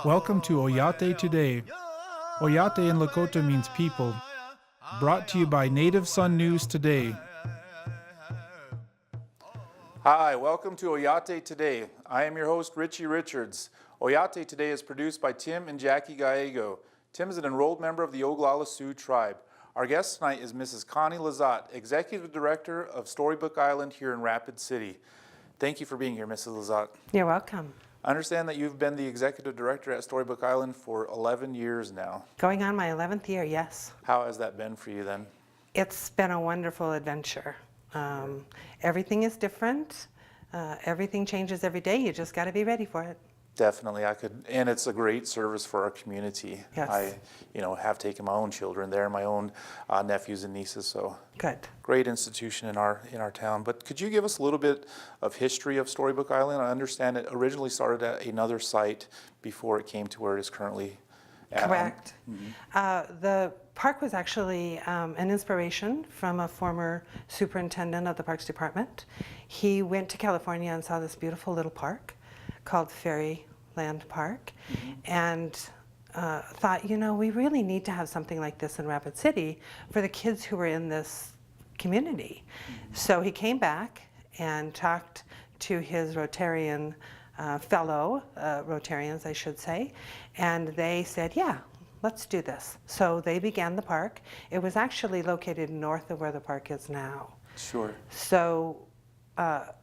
Welcome to Oyate Today. Oyate in Lakota means people. Brought to you by Native Sun News Today. Hi, welcome to Oyate Today. I am your host, Richie Richards. Oyate Today is produced by Tim and Jackie Gallego. Tim is an enrolled member of the Oglala Sioux tribe. Our guest tonight is Mrs. Connie LeZotte, Executive Director of Storybook Island here in Rapid City. Thank you for being here, Mrs. LeZotte. You're welcome. I understand that you've been the Executive Director at Storybook Island for 11 years now. Going on my 11th year, yes. How has that been for you then? It's been a wonderful adventure. Everything is different. Everything changes every day. You just got to be ready for it. Definitely, and it's a great service for our community. Yes. I, have taken my own children there, my own nephews and nieces. So good. Great institution in our town. But could you give us a little bit of history of Storybook Island? I understand it originally started at another site before it came to where it is currently at. Correct. The park was actually an inspiration from a former superintendent of the Parks Department. He went to California and saw this beautiful little park called Fairyland Park, and thought, we really need to have something like this in Rapid City for the kids who were in this community. So he came back and talked to his Rotarian fellow Rotarians, I should say, and they said, yeah, let's do this. So they began the park. It was actually located north of where the park is now. Sure. So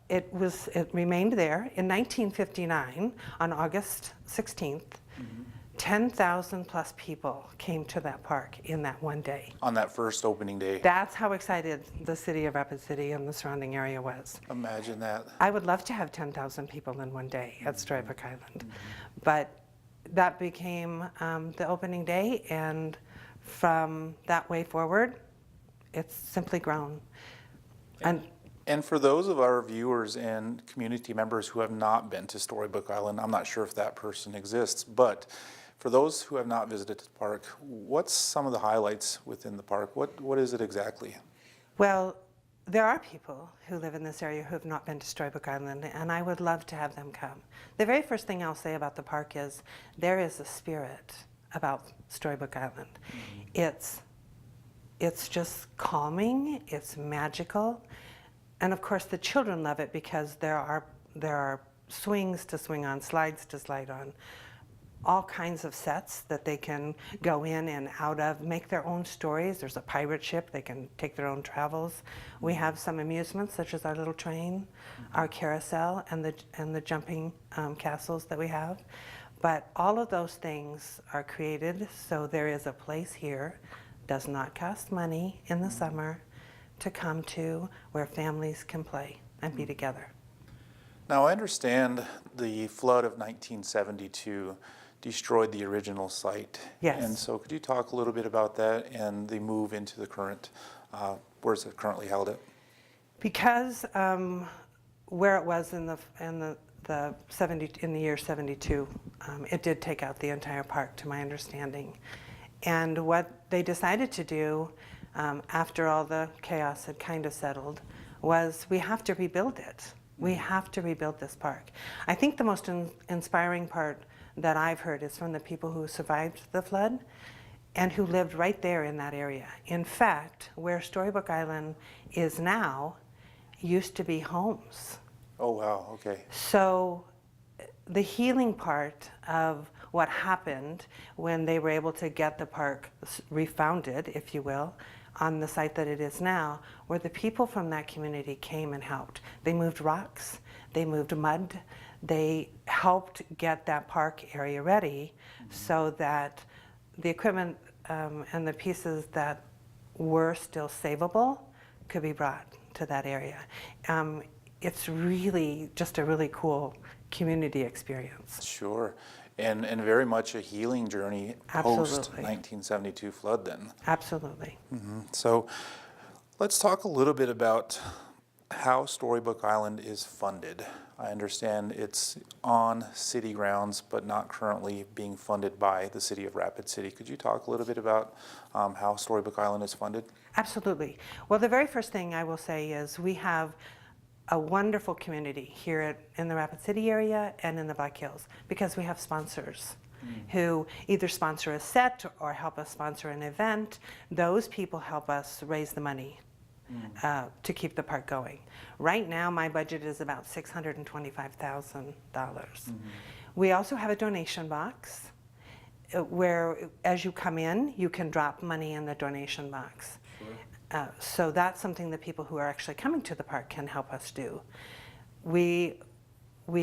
it remained there. In 1959, on August 16th, 10,000 plus people came to that park in that one day. On that first opening day. That's how excited the city of Rapid City and the surrounding area was. Imagine that. I would love to have 10,000 people in one day at Storybook Island. But that became the opening day, and from that way forward, it's simply grown. And for those of our viewers and community members who have not been to Storybook Island, I'm not sure if that person exists, but for those who have not visited the park, what's some of the highlights within the park? What is it exactly? Well, there are people who live in this area who have not been to Storybook Island, and I would love to have them come. The very first thing I'll say about the park is there is a spirit about Storybook Island. It's just calming, it's magical. And of course, the children love it because there are swings to swing on, slides to slide on, all kinds of sets that they can go in and out of, make their own stories. There's a pirate ship, they can take their own travels. We have some amusements such as our little train, our carousel, and the jumping castles that we have. But all of those things are created so there is a place here, does not cost money in the summer, to come to where families can play and be together. Now I understand the flood of 1972 destroyed the original site. Yes. And so could you talk a little bit about that and the move into the current, where is it currently held at? Because where it was in the year 72, it did take out the entire park, to my understanding. And what they decided to do after all the chaos had kind of settled was we have to rebuild it. We have to rebuild this park. I think the most inspiring part that I've heard is from the people who survived the flood and who lived right there in that area. In fact, where Storybook Island is now used to be homes. Oh wow, okay. So the healing part of what happened when they were able to get the park refounded, if you will, on the site that it is now, where the people from that community came and helped. They moved rocks, they moved mud, they helped get that park area ready so that the equipment and the pieces that were still savable could be brought to that area. It's really just a really cool community experience. Sure. And very much a healing journey post-1972 flood then. Absolutely. So let's talk a little bit about how Storybook Island is funded. I understand it's on city grounds, but not currently being funded by the city of Rapid City. Could you talk a little bit about how Storybook Island is funded? Absolutely. Well, the very first thing I will say is we have a wonderful community here in the Rapid City area and in the Black Hills because we have sponsors who either sponsor a set or help us sponsor an event. Those people help us raise the money to keep the park going. Right now, my budget is about $625,000. We also have a donation box where, as you come in, you can drop money in the donation box. So that's something that people who are actually coming to the park can help us do. We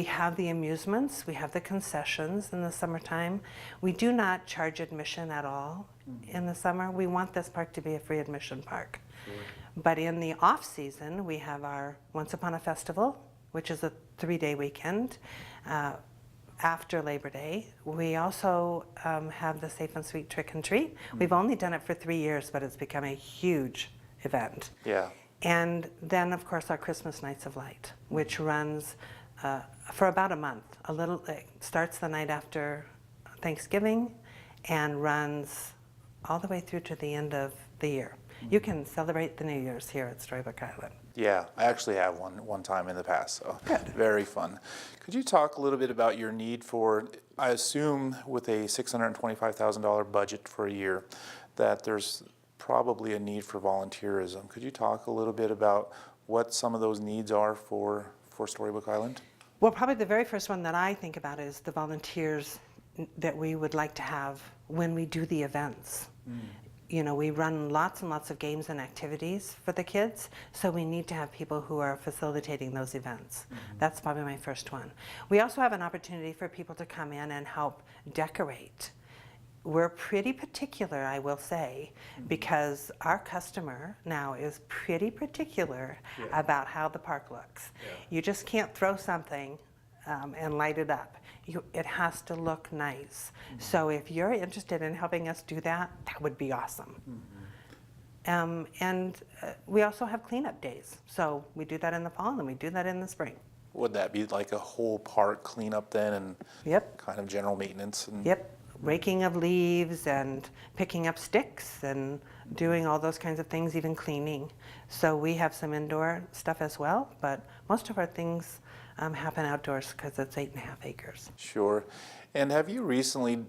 have the amusements, we have the concessions in the summertime. We do not charge admission at all in the summer. We want this park to be a free admission park. But in the off season, we have our Once Upon a Festival, which is a 3-day weekend. After Labor Day, we also have the Safe and Sweet Trick and Treat. We've only done it for 3 years, but it's become a huge event. Yeah. And then, of course, our Christmas Nights of Light, which runs for about a month. It starts the night after Thanksgiving and runs all the way through to the end of the year. You can celebrate the New Year's here at Storybook Island. Yeah, I actually have one time in the past, so Good. Very fun. Could you talk a little bit about your need for, I assume with a $625,000 budget for a year, that there's probably a need for volunteerism. Could you talk a little bit about what some of those needs are for Storybook Island? Well, probably the very first one that I think about is the volunteers that we would like to have when we do the events. You know, we run lots and lots of games and activities for the kids, so we need to have people who are facilitating those events. That's probably my first one. We also have an opportunity for people to come in and help decorate. We're pretty particular, I will say, because our customer now is pretty particular about how the park looks. You just can't throw something and light it up. It has to look nice. So if you're interested in helping us do that, that would be awesome. And we also have cleanup days. So we do that in the fall and we do that in the spring. Would that be like a whole park cleanup then and kind of general maintenance? And Raking of leaves and picking up sticks and doing all those kinds of things, even cleaning. So we have some indoor stuff as well, but most of our things happen outdoors because it's 8.5 acres. Sure. And have you recently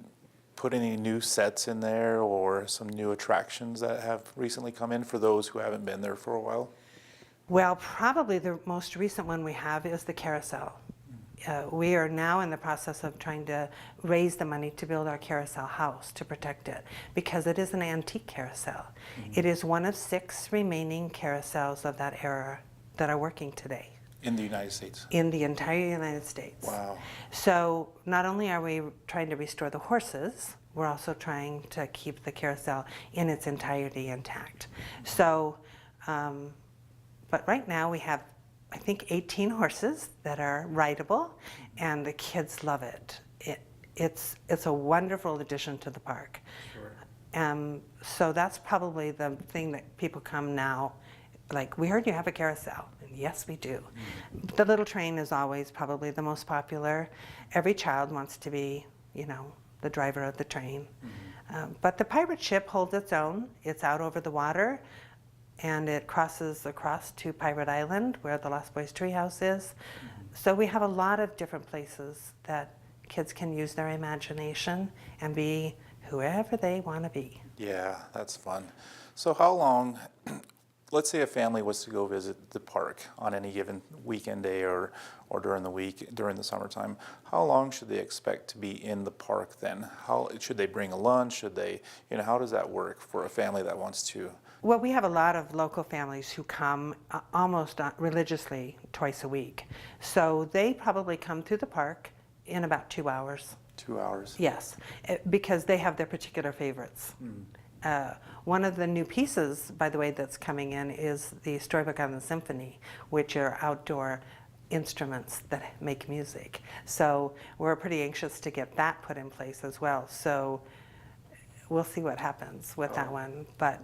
put any new sets in there or some new attractions that have recently come in for those who haven't been there for a while? Well, probably the most recent one we have is the carousel. We are now in the process of trying to raise the money to build our carousel house to protect it because it is an antique carousel. It is one of 6 remaining carousels of that era that are working today. In the United States? In the entire United States. Wow. So not only are we trying to restore the horses, we're also trying to keep the carousel in its entirety intact. So, but right now we have, I think, 18 horses that are rideable, and the kids love it. It's a wonderful addition to the park. Sure. So that's probably the thing that people come now, like, we heard you have a carousel. And yes, we do. The little train is always probably the most popular. Every child wants to be, you know, the driver of the train. But the pirate ship holds its own. It's out over the water, and it crosses across to Pirate Island, where the Lost Boys Treehouse is. So we have a lot of different places that kids can use their imagination and be whoever they want to be. Yeah, that's fun. So how long, let's say a family was to go visit the park on any given weekend day or during the week, during the summertime, how long should they expect to be in the park then? How should they bring a lunch? Should they, you know, how does that work for a family that wants to? Well, we have a lot of local families who come almost religiously twice a week. So they probably come through the park in about 2 hours. 2 hours? Yes, because they have their particular favorites. One of the new pieces, by the way, that's coming in is the Storybook Island Symphony, which are outdoor instruments that make music. So we're pretty anxious to get that put in place as well. So we'll see what happens with that one. But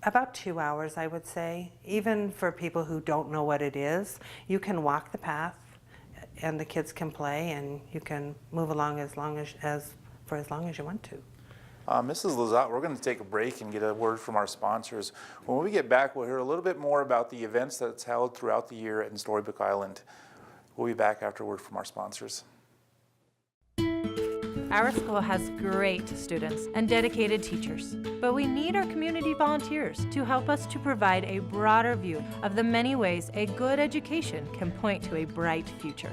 about 2 hours, I would say. Even for people who don't know what it is, you can walk the path and the kids can play and you can move along for as long as you want to. Mrs. LeZotte, we're going to take a break and get a word from our sponsors. When we get back, we'll hear a little bit more about the events that's held throughout the year in Storybook Island. We'll be back after a word from our sponsors. Our school has great students and dedicated teachers, but we need our community volunteers to help us to provide a broader view of the many ways a good education can point to a bright future.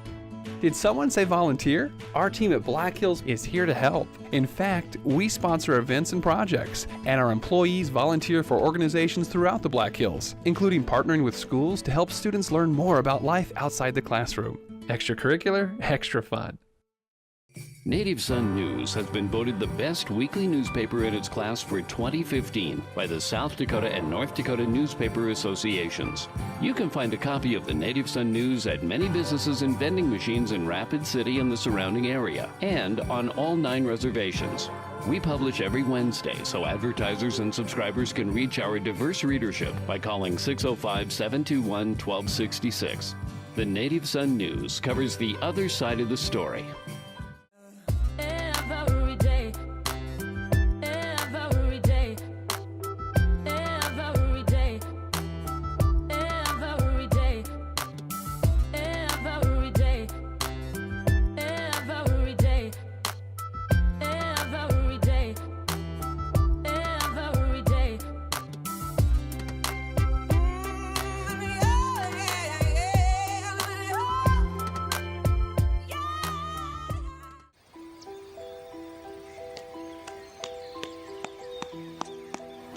Did someone say volunteer? Our team at Black Hills is here to help. In fact, we sponsor events and projects, and our employees volunteer for organizations throughout the Black Hills, including partnering with schools to help students learn more about life outside the classroom. Extracurricular, extra fun. Native Sun News has been voted the best weekly newspaper in its class for 2015 by the South Dakota and North Dakota Newspaper Associations. You can find a copy of the Native Sun News at many businesses and vending machines in Rapid City and the surrounding area, and on all 9 reservations. We publish every Wednesday, so advertisers and subscribers can reach our diverse readership by calling 605-721-1266. The Native Sun News covers the other side of the story.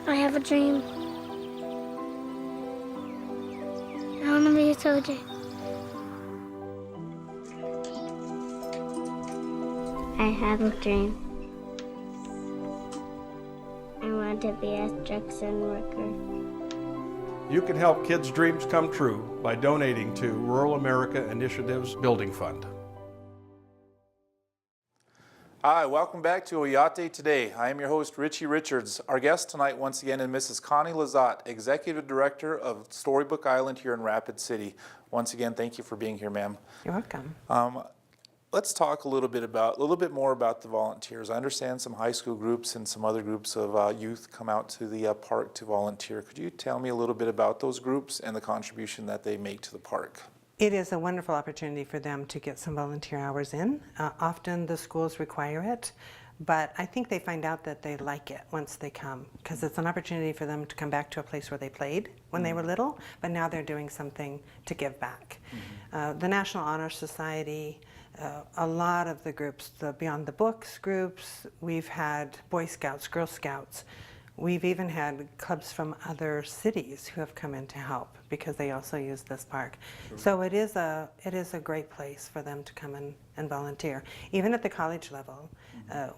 I have a dream. I want to be a soldier. I have a dream. I want to be a construction worker. You can help kids' dreams come true by donating to Rural America Initiative's Building Fund. Hi, welcome back to Oyate Today. I am your host, Richie Richards. Our guest tonight, once again, is Mrs. Connie LeZotte, Executive Director of Storybook Island here in Rapid City. Once again, thank you for being here, ma'am. You're welcome. Let's talk a little bit more about the volunteers. I understand some high school groups and some other groups of youth come out to the park to volunteer. Could you tell me a little bit about those groups and the contribution that they make to the park? It is a wonderful opportunity for them to get some volunteer hours in. Often the schools require it, but I think they find out that they like it once they come, because it's an opportunity for them to come back to a place where they played when they were little, but now they're doing something to give back. The National Honor Society, a lot of the groups, the Beyond the Books groups, we've had Boy Scouts, Girl Scouts. We've even had clubs from other cities who have come in to help because they also use this park. Sure. So it is a great place for them to come in and volunteer. Even at the college level,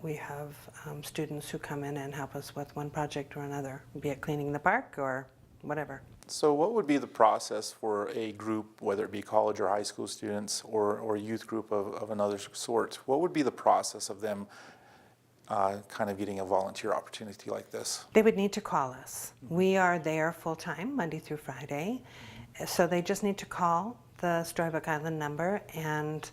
we have students who come in and help us with one project or another, be it cleaning the park or whatever. So what would be the process for a group, whether it be college or high school students or a youth group of another sort? What would be the process of them kind of getting a volunteer opportunity like this? They would need to call us. We are there full-time, Monday through Friday. So they just need to call the Storybook Island number and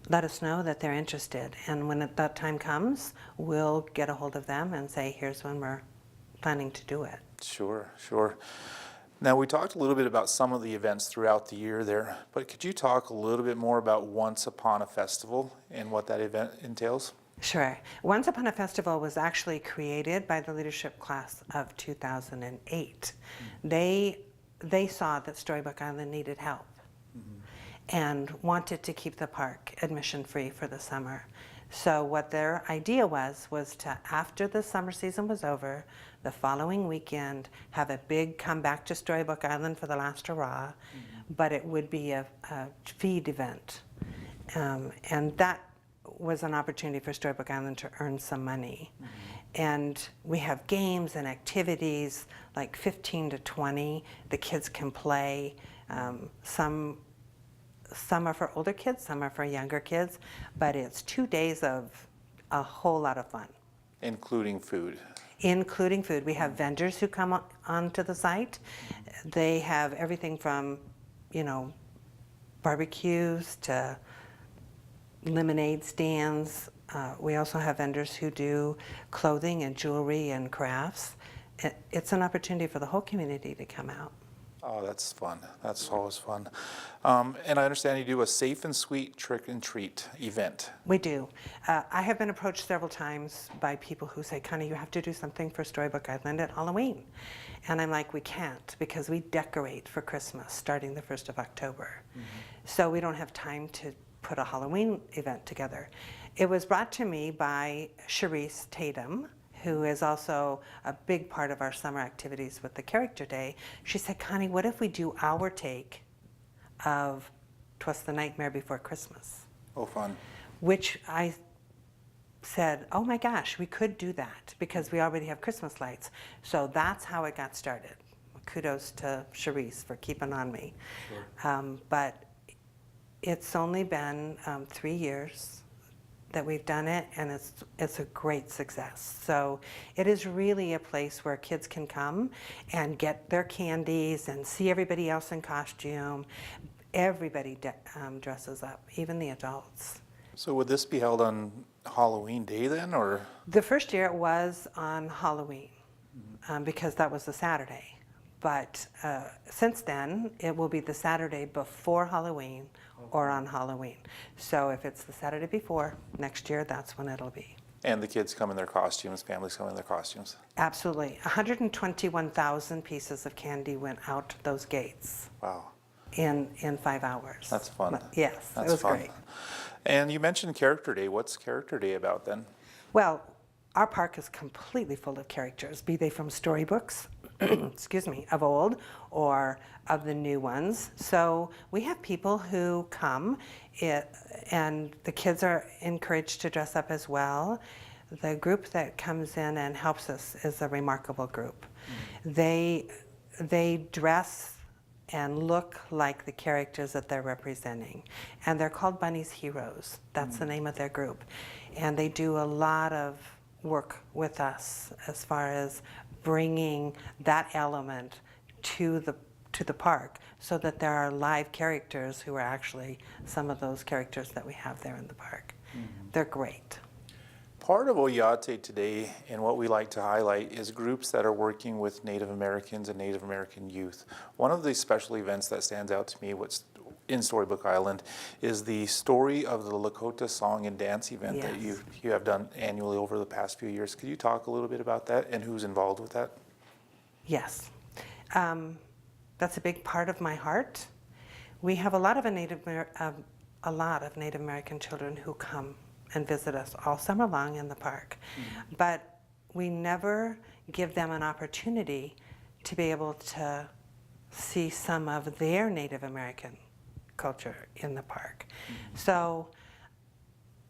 let us know that they're interested. And when that time comes, we'll get a hold of them and say, here's when we're planning to do it. Sure, sure. Now, we talked a little bit about some of the events throughout the year there, but could you talk a little bit more about Once Upon a Festival and what that event entails? Sure. Once Upon a Festival was actually created by the leadership class of 2008. They saw that Storybook Island needed help and wanted to keep the park admission free for the summer. So what their idea was to, after the summer season was over, the following weekend, have a big comeback to Storybook Island for the last hurrah, but it would be a feed event. And that was an opportunity for Storybook Island to earn some money. And we have games and activities, like 15 to 20. The kids can play. Some are for older kids, some are for younger kids, but it's 2 days of a whole lot of fun. Including food. Including food. We have vendors who come onto the site. They have everything from, barbecues to lemonade stands, We also have vendors who do clothing and jewelry and crafts. It's an opportunity for the whole community to come out. Oh, that's fun. That's always fun. And I understand you do a safe and sweet trick and treat event. We do. I have been approached several times by people who say, Connie, you have to do something for Storybook Island at Halloween. And I'm like, we can't, because we decorate for Christmas starting the 1st of October. So we don't have time to put a Halloween event together. It was brought to me by Sharice Tatum, who is also a big part of our summer activities with the Character Day. She said, Connie, what if we do our take of 'Twas the Nightmare Before Christmas? Oh, fun. Which I said, oh my gosh, we could do that because we already have Christmas lights. So that's how it got started. Kudos to Sharice for keeping on me. Sure. But it's only been 3 years that we've done it, and it's a great success. So it is really a place where kids can come and get their candies and see everybody else in costume. Everybody dresses up, even the adults. So would this be held on Halloween Day then, or? The first year it was on Halloween, because that was the Saturday. But since then, it will be the Saturday before Halloween or on Halloween. So if it's the Saturday before, next year, that's when it'll be. And the kids come in their costumes, families come in their costumes. Absolutely. 121,000 pieces of candy went out those gates. Wow. In 5 hours. That's fun. Yes, That's it was fun. great. And you mentioned Character Day. What's Character Day about then? Well, our park is completely full of characters, be they from storybooks, excuse me, of old or of the new ones. So we have people who come, and the kids are encouraged to dress up as well. The group that comes in and helps us is a remarkable group. They dress and look like the characters that they're representing. And they're called Bunny's Heroes. That's the name of their group. And they do a lot of work with us as far as bringing that element to the park, so that there are live characters who are actually some of those characters that we have there in the park. They're great. Part of Oyate today, and what we like to highlight, is groups that are working with Native Americans and Native American youth. One of the special events that stands out to me, what's in Storybook Island, is the Story of the LeZotte Song and Dance event that you have done annually over the past few years. Could you talk a little bit about that and who's involved with that? Yes. That's a big part of my heart. We have a lot of Native American children who come and visit us all summer long in the park. But we never give them an opportunity to be able to see some of their Native American culture in the park. So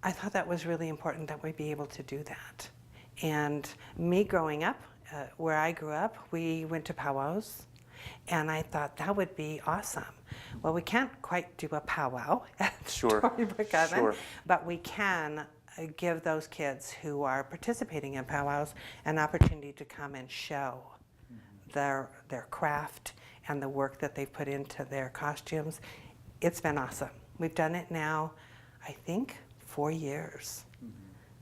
I thought that was really important that we be able to do that. And me growing up, where I grew up, we went to powwows, and I thought that would be awesome. Well, we can't quite do a powwow at Storybook Island, but we can give those kids who are participating in powwows an opportunity to come and show their craft and the work that they've put into their costumes. It's been awesome. We've done it now, I think, 4 years.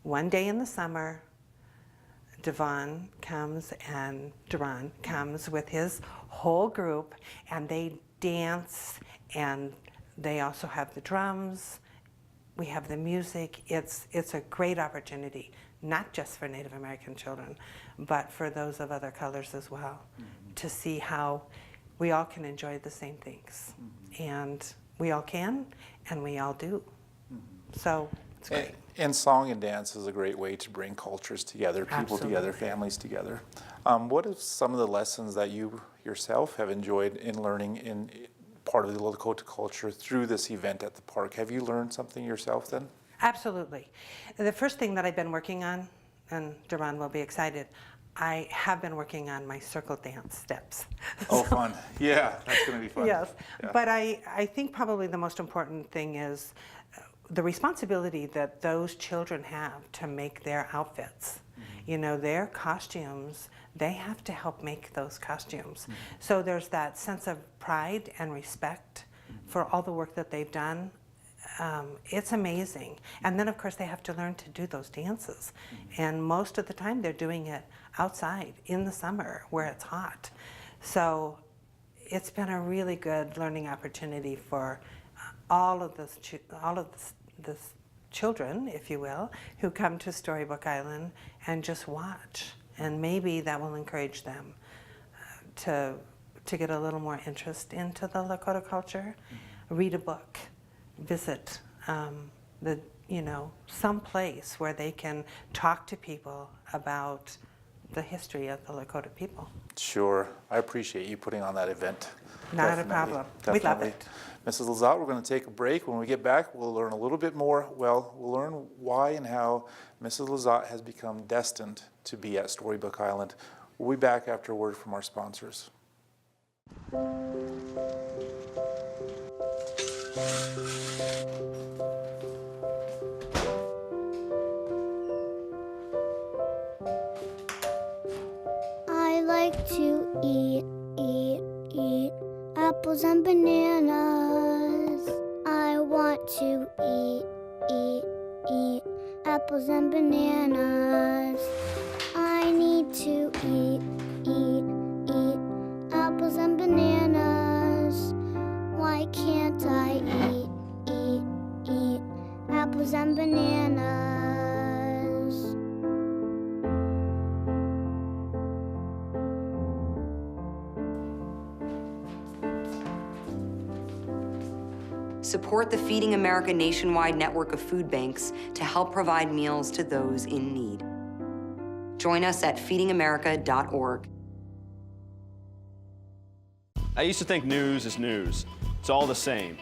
One day in the summer, Duran comes with his whole group, and they dance, and they also have the drums. We have the music. It's a great opportunity, not just for Native American children, but for those of other colors as well, to see how we all can enjoy the same things. And we all can, and we all do. So it's great. And song and dance is a great way to bring cultures together, people together, families together. What are some of the lessons that you yourself have enjoyed in learning in part of the Lakota culture through this event at the park? Have you learned something yourself then? Absolutely. The first thing that I've been working on, and Duran will be excited, I have been working on my circle dance steps. Oh, fun. Yeah, that's going to be fun. Yes, Yeah. but I think probably the most important thing is the responsibility that those children have to make their outfits. You know, their costumes, they have to help make those costumes. So there's that sense of pride and respect for all the work that they've done it's amazing. And then, of course, they have to learn to do those dances. And most of the time, they're doing it outside in the summer where it's hot. So it's been a really good learning opportunity for all of the children, if you will, who come to Storybook Island and just watch. And maybe that will encourage them to get a little more interest into the Lakota culture. Read a book, visit some place where they can talk to people about the history of the Lakota people. Sure. I appreciate you putting on that event. Not a problem. We love it. Mrs. LeZotte, we're going to take a break. When we get back, we'll learn a little bit more. Well, we'll learn why and how Mrs. LeZotte has become destined to be at Storybook Island. We'll be back after a word from our sponsors. I like to eat apples and bananas. I want to eat apples and bananas. I need to eat apples and bananas. Why can't I eat apples and bananas? Support the Feeding America nationwide network of food banks to help provide meals to those in need. Join us at feedingamerica.org. I used to think news is news. It's all the same.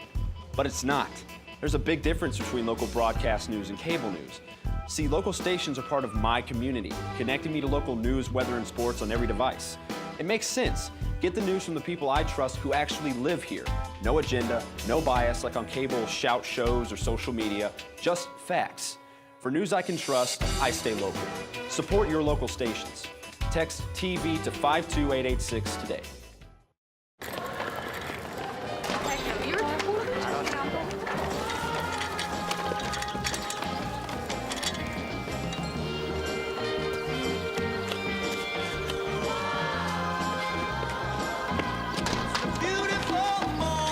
But it's not. There's a big difference between local broadcast news and cable news. See, local stations are part of my community, connecting me to local news, weather, and sports on every device. It makes sense. Get the news from the people I trust who actually live here. No agenda, no bias like on cable shout shows or social media, just facts. For news I can trust, I stay local. Support your local stations. Text TV to 52886 today.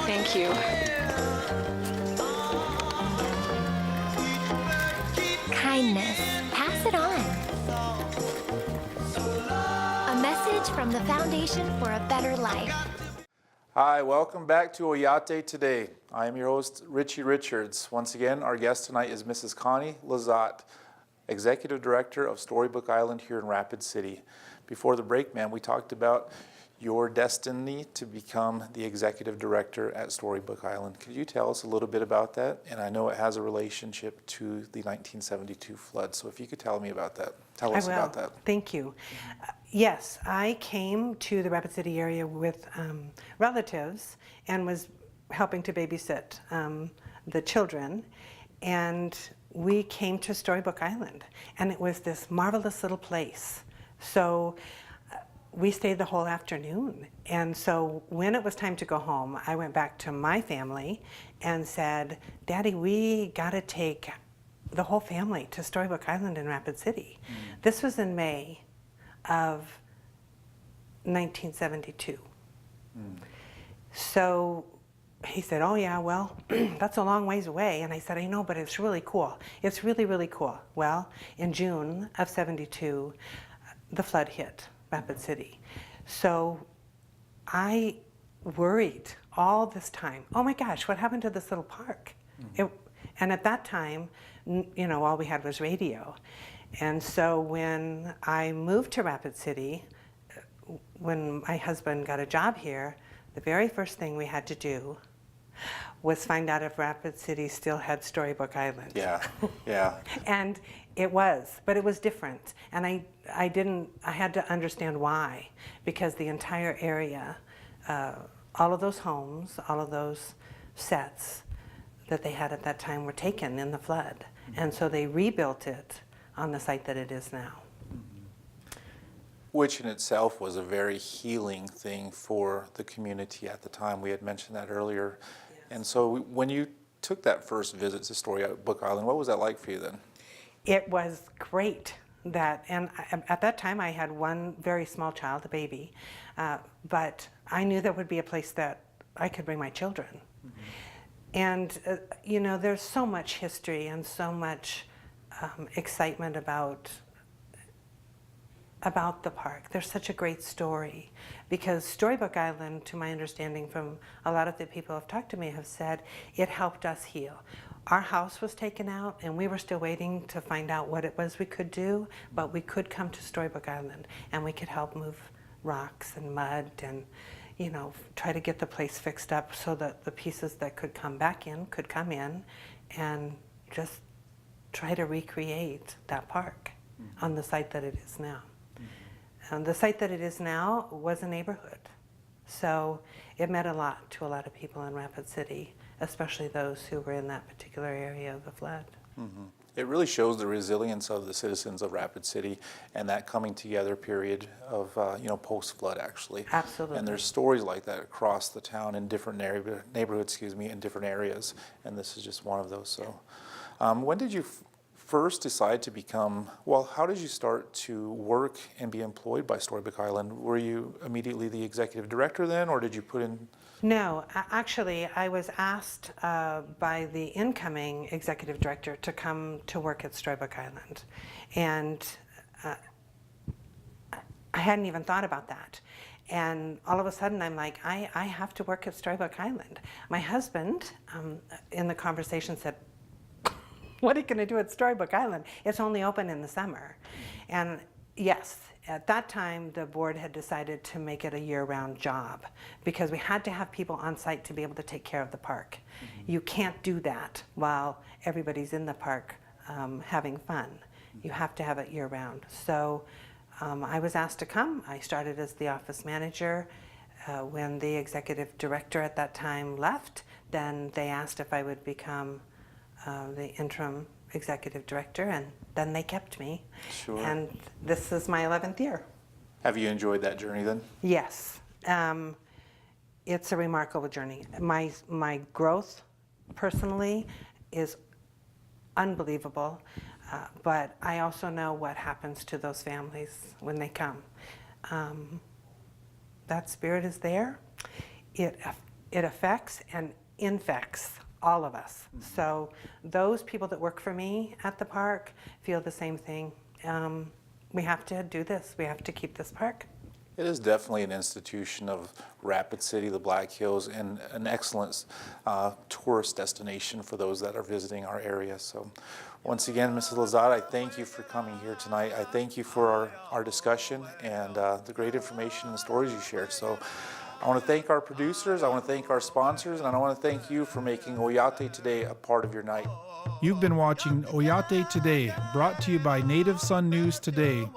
Thank you. Kindness. Pass it on. A message from the Foundation for a Better Life. Hi, welcome back to Oyate Today. I am your host, Richie Richards. Once again, our guest tonight is Mrs. Connie LeZotte, Executive Director of Storybook Island here in Rapid City. Before the break, ma'am, we talked about your destiny to become the Executive Director at Storybook Island. Could you tell us a little bit about that? And I know it has a relationship to the 1972 flood, so if you could tell me about that. Tell us about that. Thank you. Yes, I came to the Rapid City area with relatives and was helping to babysit the children. And we came to Storybook Island, and it was this marvelous little place. So we stayed the whole afternoon. And so when it was time to go home, I went back to my family and said, Daddy, we got to take the whole family to Storybook Island in Rapid City. This was in May of 1972. So he said, oh yeah, well, that's a long ways away. And I said, I know, but it's really cool. It's really, really cool. Well, in June of 72, the flood hit Rapid City. So I worried all this time, oh my gosh, what happened to this little park? And at that time, you know, all we had was radio. And so when I moved to Rapid City, when my husband got a job here, the very first thing we had to do was find out if Rapid City still had Storybook Island. Yeah, yeah. And it was, but it was different. And I had to understand why, because the entire area, all of those homes, all of those sets that they had at that time were taken in the flood. And so they rebuilt it on the site that it is now. Which in itself was a very healing thing for the community at the time. We had mentioned that earlier. Yes. And so when you took that first visit to Storybook Island, what was that like for you then? It was great. And at that time I had one very small child, a baby, but I knew there would be a place that I could bring my children. Mm-hmm. And you know, there's so much history and so much excitement about the park. There's such a great story, because Storybook Island, to my understanding from a lot of the people who have talked to me, have said it helped us heal. Our house was taken out and we were still waiting to find out what it was we could do, but we could come to Storybook Island and we could help move rocks and mud and, you know, try to get the place fixed up so that the pieces that could come back in could come in, and just try to recreate that park on the site that it is now. And the site that it is now was a neighborhood. So it meant a lot to a lot of people in Rapid City, especially those who were in that particular area of the flood. Mm-hmm. It really shows the resilience of the citizens of Rapid City and that coming together period of, you know, post-flood actually. Absolutely. And there's stories like that across the town in different neighborhoods, in different areas. And this is just one of those. So when did you first decide to become, well, how did you start to work and be employed by Storybook Island? Were you immediately the executive director then, or did you put in? No, actually, I was asked by the incoming executive director to come to work at Storybook Island. And I hadn't even thought about that. And all of a sudden, I'm like, I have to work at Storybook Island. My husband, in the conversation, said, what are you going to do at Storybook Island? It's only open in the summer. And yes, at that time, the board had decided to make it a year-round job, because we had to have people on site to be able to take care of the park. Mm-hmm. You can't do that while everybody's in the park having fun. You have to have it year-round. So I was asked to come. I started as the office manager. When the executive director at that time left, then they asked if I would become the interim executive director, and then they kept me. Sure. And this is my 11th year. Have you enjoyed that journey then? Yes. It's a remarkable journey. My growth personally is unbelievable, but I also know what happens to those families when they come. That spirit is there. It affects and infects all of us. Mm-hmm. So those people that work for me at the park feel the same thing. We have to do this. We have to keep this park. It is definitely an institution of Rapid City, the Black Hills, and an excellent tourist destination for those that are visiting our area. So once again, Mrs. LeZotte, I thank you for coming here tonight. I thank you for our discussion and the great information and the stories you shared. So I want to thank our producers, I want to thank our sponsors, and I want to thank you for making Oyate Today a part of your night. You've been watching Oyate Today, brought to you by Native Sun News Today.